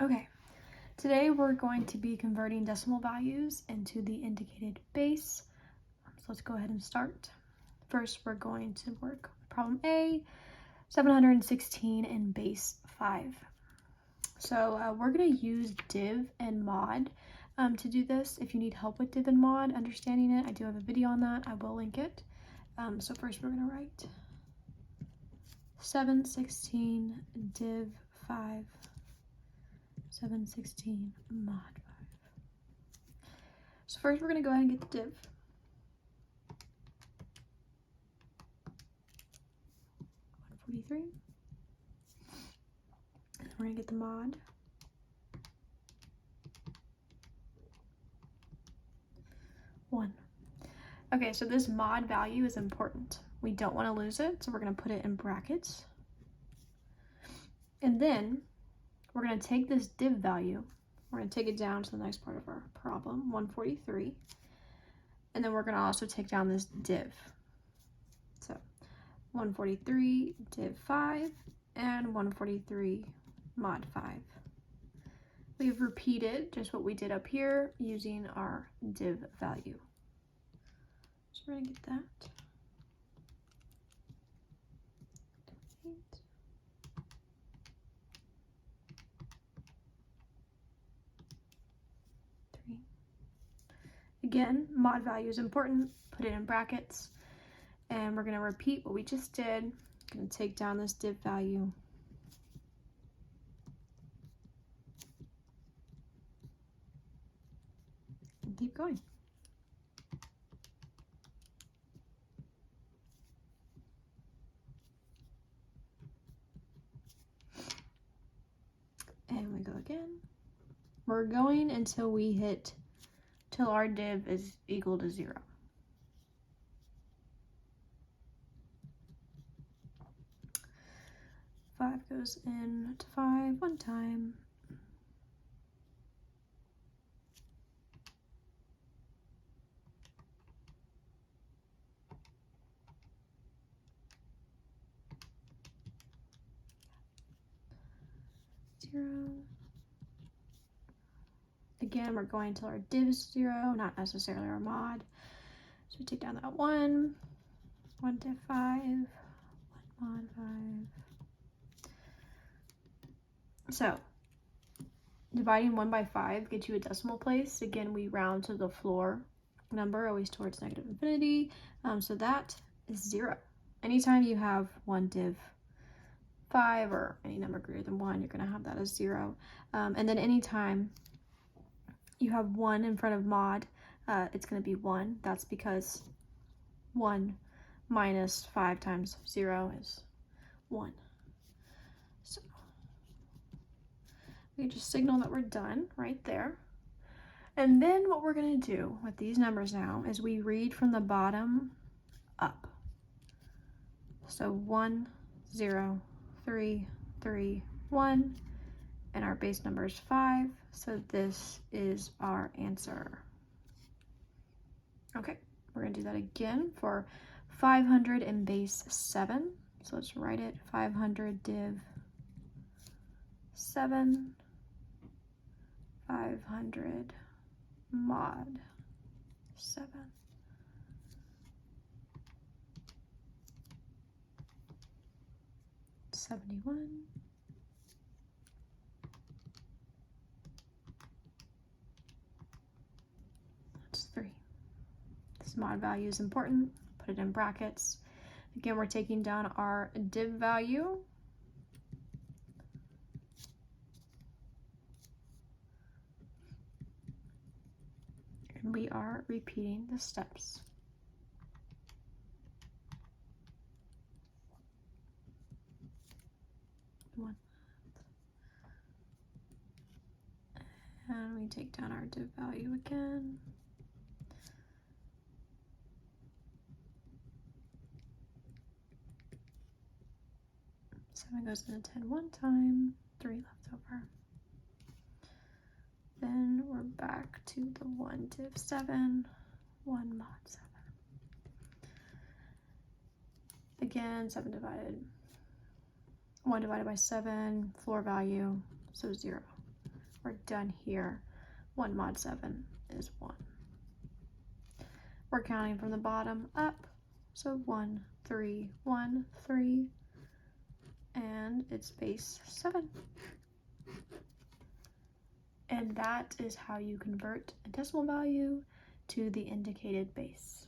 Okay, today we're going to be converting decimal values into the indicated base. So let's go ahead and start. First, we're going to work problem A, 716 in base 5. So we're going to use div and mod to do this. If you need help with div and mod, understanding it, I do have a video on that. I will link it. So first we're going to write 716 div 5, 716 mod 5. So first we're going to go ahead and get the div. And we're going to get the mod. One. Okay, so this mod value is important. We don't want to lose it, so we're going to put it in brackets. And then we're going to take this div value, we're going to take it down to the next part of our problem, 143. And then we're going to also take down this div. So 143 div 5 and 143 mod 5. We've repeated just what we did up here using our div value. So we're going to get that. 8. Again, mod value is important, put it in brackets, and we're going to repeat what we just did. Going to take down this div value. And keep going. And we go again. We're going until we hit till our div is equal to 0. Five goes in to 5 one time. Zero. Again, we're going till our div is 0, not necessarily our mod. So we take down that 1 div 5, 1 mod 5. So dividing 1 by 5 gets you a decimal place. Again, we round to the floor number, always towards negative infinity. So that is 0. Anytime you have 1 div 5 or any number greater than 1, you're going to have that as 0. And then anytime you have 1 in front of mod, it's going to be 1. That's because 1 minus 5 times 0 is 1. So we just signal that we're done right there. And then what we're going to do with these numbers now is we read from the bottom up. So 1, 0, 3, 3, 1, and our base number is 5, so this is our answer. Okay, we're going to do that again for 500 in base 7. So let's write it, 500 div 7, 500 mod 7. $71. That's 3. This mod value is important. Put it in brackets. Again, we're taking down our div value. And we are repeating the steps. One. And we take down our div value again. Seven goes into 10 one time, 3 left over. Then we're back to the 1 div 7, 1 mod 7. Again, 1 divided by 7, floor value, so 0. we're done here. 1 mod 7 is 1. We're counting from the bottom up, so 1, 3, 1, 3, and it's base 7. And that is how you convert a decimal value to the indicated base.